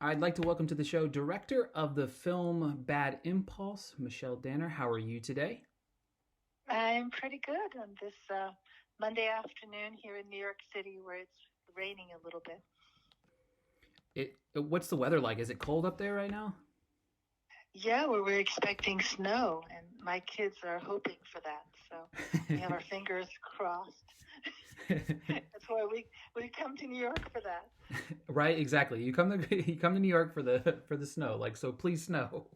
I'd like to welcome to the show director of the film Bad Impulse, Michelle Danner. How are you today? I'm pretty good on this Monday afternoon here in New York City where it's raining a little bit. What's the weather like? Is it cold up there right now? Yeah, we're expecting snow, and my kids are hoping for that. So we have our fingers crossed. That's why we come to New York for that. Right, exactly. You come to New York for the snow. Like, so please snow.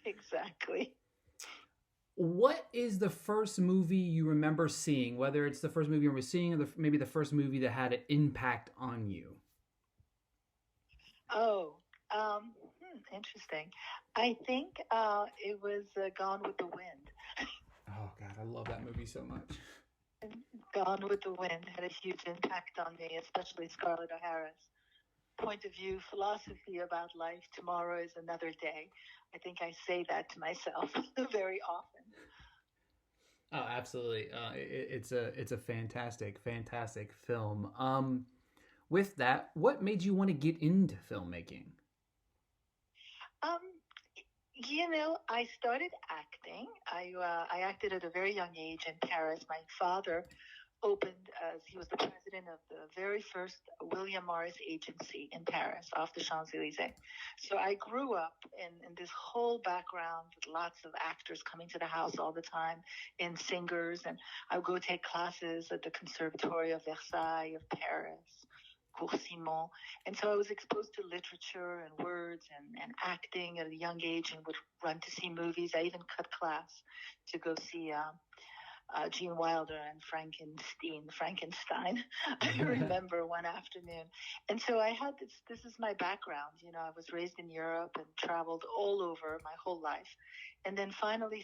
Exactly. What is the first movie you remember seeing? Whether it's the first movie you remember seeing, or maybe the first movie that had an impact on you. Oh, interesting. I think it was Gone with the Wind. Oh God, I love that movie so much. Gone with the Wind had a huge impact on me, especially Scarlett O'Hara's point of view, philosophy about life. Tomorrow is another day. I think I say that to myself very often. Oh, absolutely. It's a fantastic film. With that, what made you want to get into filmmaking? Um, I started acting. I acted at a very young age in Paris. My father opened as he was the president of the very first William Morris agency in Paris off the Champs-Elysees. So I grew up in this whole background with lots of actors coming to the house all the time and singers. And I would go take classes at the Conservatory of Versailles of Paris. Simon. And so I was exposed to literature and words and acting at a young age and would run to see movies. I even cut class to go see Gene Wilder and Frankenstein. I remember one afternoon. And so I had this is my background. I was raised in Europe and traveled all over my whole life. And then finally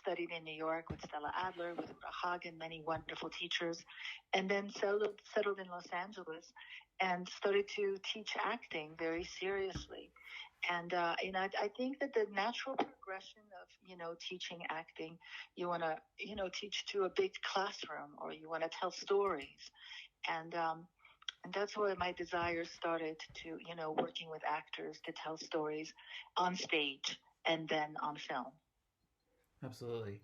studied in New York with Stella Adler, with Hagen, many wonderful teachers, and then settled in Los Angeles and started to teach acting very seriously. And I think that the natural progression of teaching acting, you want to teach to a big classroom, or you want to tell stories, and that's where my desire started to working with actors to tell stories on stage and then on film. Absolutely.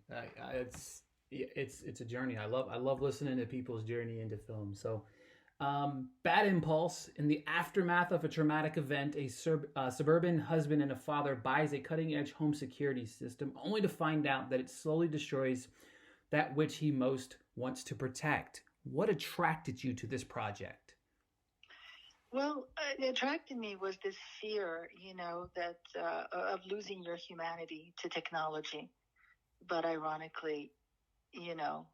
It's a journey. I love listening to people's journey into film. So, Bad Impulse. In the aftermath of a traumatic event, a suburban husband and a father buys a cutting-edge home security system, only to find out that it slowly destroys that which he most wants to protect. What attracted you to this project? Well, it attracted me was this fear, that of losing your humanity to technology, but ironically, you know,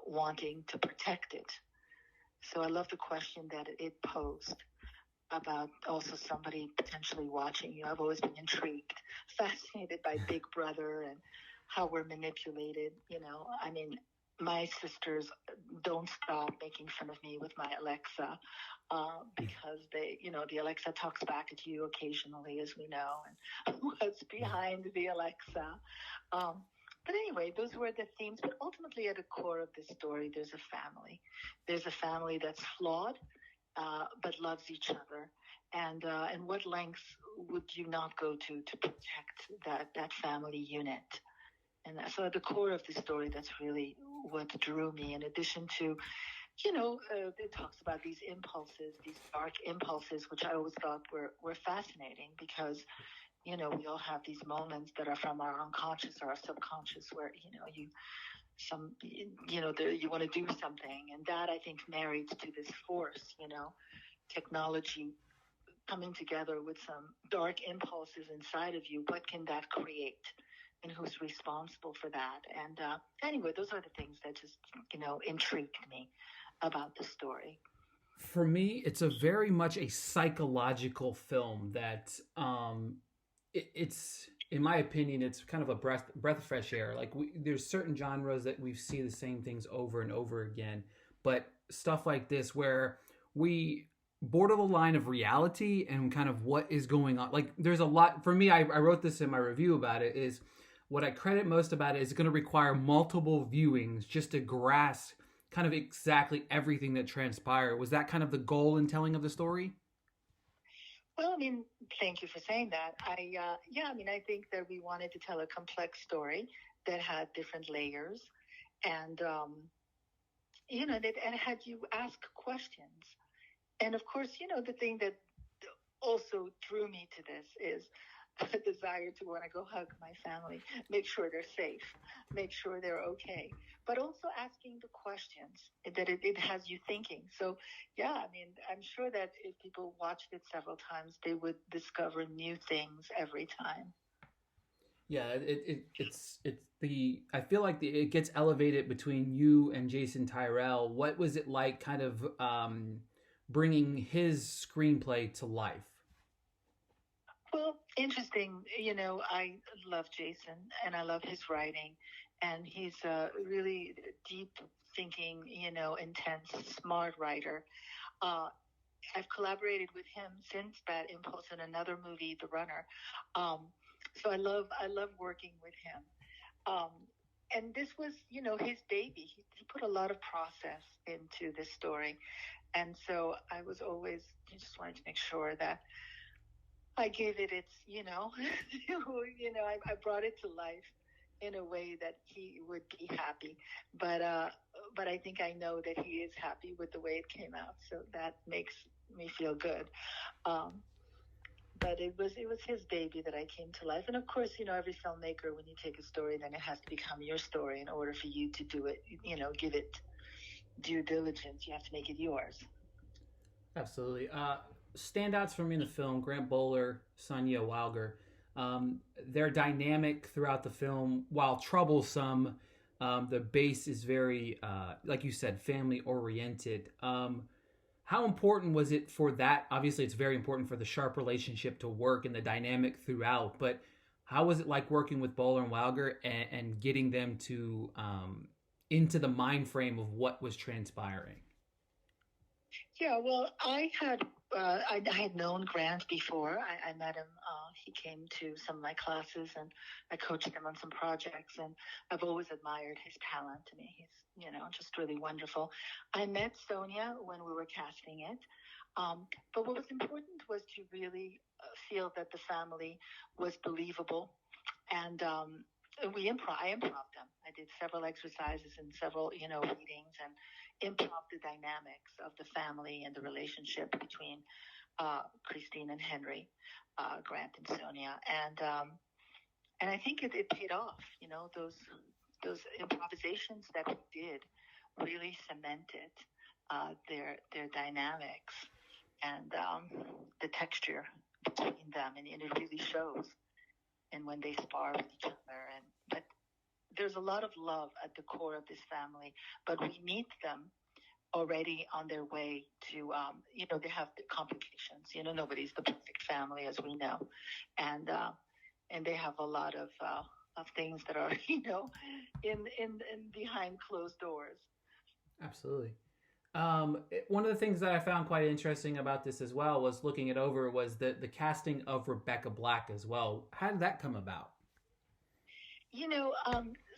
wanting to protect it. So I love the question that it posed about also somebody potentially watching you. I've always been intrigued, fascinated by Big Brother and how we're manipulated. I mean, my sisters don't stop making fun of me with my Alexa because the Alexa talks back at you occasionally, as we know, and what's behind the Alexa. Um, but anyway, those were the themes. But ultimately, at the core of this story, there's a family. There's a family that's flawed, but loves each other. And what lengths would you not go to protect that family unit? And so at the core of the story, that's really what drew me. In addition to, it talks about these impulses, these dark impulses, which I always thought were fascinating because we all have these moments that are from our unconscious or our subconscious where you want to do something, and that I think married to this force, technology coming together with some dark impulses inside of you. What can that create? And who's responsible for that? And anyway, those are the things that just intrigued me about the story. For me, it's a very much a psychological film that it's in my opinion, it's kind of a breath of fresh air. Like there's certain genres that we see the same things over and over again, but stuff like this where we border the line of reality and kind of what is going on. Like there's a lot for me. I wrote this in my review about it. Is what I credit most about it is going to require multiple viewings just to grasp kind of exactly everything that transpired. Was that kind of the goal in telling of the story? Well, I mean, thank you for saying that. Yeah, I mean, I think that we wanted to tell a complex story that had different layers, and that and had you ask questions. And of course, the thing that also drew me to this is a desire to want to go hug my family, make sure they're safe, make sure they're okay, but also asking the questions that it has you thinking. So, yeah, I mean, I'm sure that if people watched it several times, they would discover new things every time. Yeah, it's the I feel like it gets elevated between you and Jason Tyrell. What was it like, kind of bringing his screenplay to life? Well, interesting. I love Jason and I love his writing, and he's a really deep thinking, intense, smart writer. Uh, I've collaborated with him since Bad Impulse in another movie, The Runner. Um, so I love working with him. Um, and this was, his baby. He put a lot of process into this story, and so I was always just wanted to make sure that I gave it its, I brought it to life in a way that he would be happy. But I think I know that he is happy with the way it came out, so that makes me feel good. Um, but it was his baby that I came to life, and of course, every filmmaker, when you take a story, then it has to become your story in order for you to do it. Give it due diligence. You have to make it yours. Absolutely. Standouts for me in the film: Grant Bowler, Sonya, Walger. Their dynamic throughout the film, while troublesome, the base is very, like you said, family oriented. How important was it for that? Obviously, it's very important for the sharp relationship to work and the dynamic throughout. But how was it like working with Bowler and Walger, and getting them to into the mind frame of what was transpiring? Yeah, well, I had known Grant before. I met him. He came to some of my classes, and I coached him on some projects. And I've always admired his talent. I mean, he's just really wonderful. I met Sonia when we were casting it, but what was important was to really feel that the family was believable, and I improv them. I did several exercises and several readings, and improv the dynamics of the family and the relationship between Christine and Henry, Grant and Sonia, and I think it paid off. Those improvisations that we did really cemented their dynamics, and the texture between them, and it really shows. And when they spar with each other, and but there's a lot of love at the core of this family, but we meet them already on their way to, they have the complications. Nobody's the perfect family, as we know, and they have a lot of things that are, in behind closed doors. Absolutely. One of the things that I found quite interesting about this as well was looking it over was the casting of Rebecca Black as well. How did that come about? You know,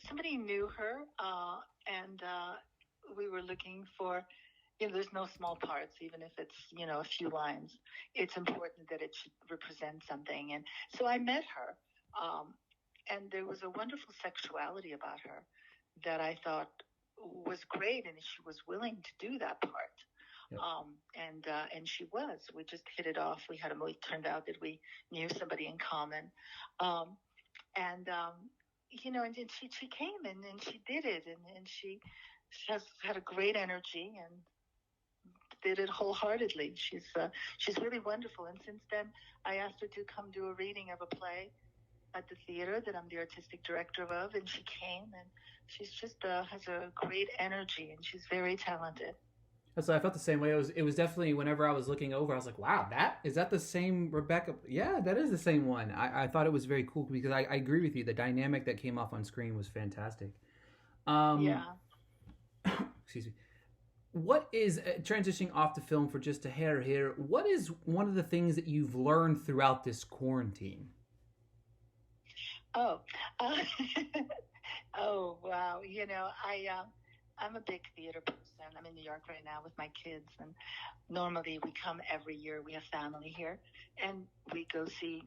Somebody knew her, and we were looking for. There's no small parts, even if it's a few lines. It's important that it should represent something, and so I met her, and there was a wonderful sexuality about her that I thought was great, and she was willing to do that part. Yep. And she was. We just hit it off. We had a movie. Turned out that we knew somebody in common, um, and and then she came and she did it, and she has had a great energy and did it wholeheartedly. She's really wonderful. And since then, I asked her to come do a reading of a play at the theater that I'm the artistic director of, and she came, and she's just has a great energy, and she's very talented. So I felt the same way. It was definitely, whenever I was looking over, I was like, "Wow, that the same Rebecca?" Yeah, that is the same one. I thought it was very cool because I agree with you. The dynamic that came off on screen was fantastic. Um, Yeah. excuse me. What is, transitioning off the film for just a hair here? What is one of the things that you've learned throughout this quarantine? Oh, uh, oh wow! I'm a big theater person. I'm in New York right now with my kids, and normally we come every year. We have family here, and we go see,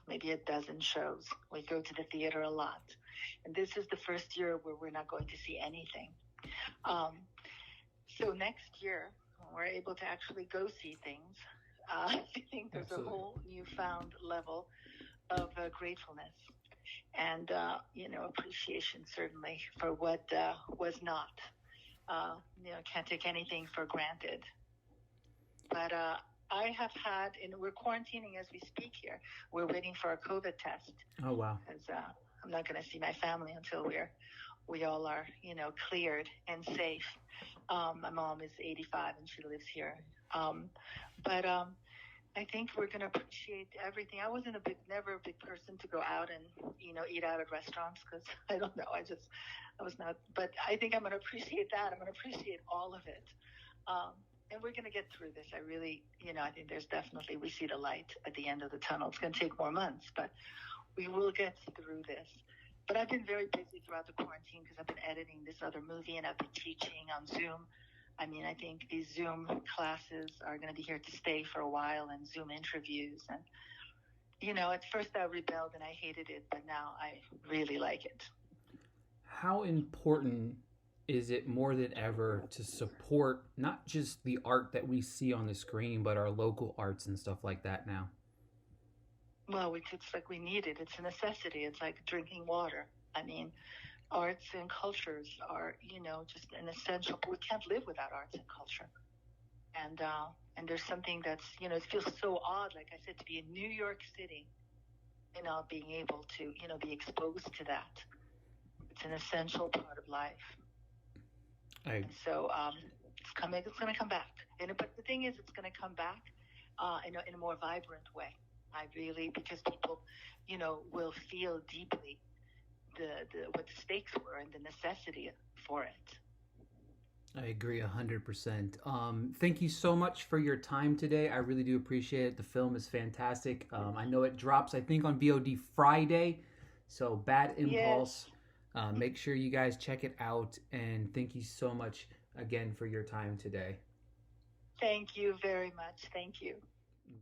maybe a dozen shows. We go to the theater a lot, and this is the first year where we're not going to see anything. Um, so next year, when we're able to actually go see things, I think there's a Absolutely. whole newfound level of gratefulness and appreciation certainly for what was not. Can't take anything for granted. But I have had, and we're quarantining as we speak here. We're waiting for a COVID test Oh wow. because I'm not going to see my family until we all are, cleared and safe. My mom is 85 and she lives here. But I think we're going to appreciate everything. I wasn't never a big person to go out and, eat out at restaurants because I don't know. I was not, but I think I'm going to appreciate that. I'm going to appreciate all of it. And we're going to get through this. I really, I think there's definitely, we see the light at the end of the tunnel. It's going to take more months, but we will get through this. But I've been very busy throughout the quarantine because I've been editing this other movie and I've been teaching on Zoom. I mean, I think these Zoom classes are going to be here to stay for a while, and Zoom interviews. And, at first I rebelled and I hated it, but now I really like it. How important is it more than ever to support not just the art that we see on the screen, but our local arts and stuff like that now? Well, it's like we need it. It's a necessity. It's like drinking water. I mean, arts and cultures are, just an essential. We can't live without arts and culture. And there's something that's, it feels so odd, like I said, to be in New York City and not being able to, be exposed to that. It's an essential part of life. I And so it's coming. It's going to come back. But the thing is, it's going to come back in a more vibrant way. I really, because people, will feel deeply what the stakes were and the necessity for it. I agree 100%. Thank you so much for your time today. I really do appreciate it. The film is fantastic. I know it drops, I think, on VOD Friday. So, Bad Impulse. Yes. Make sure you guys check it out. And thank you so much again for your time today. Thank you very much. Thank you.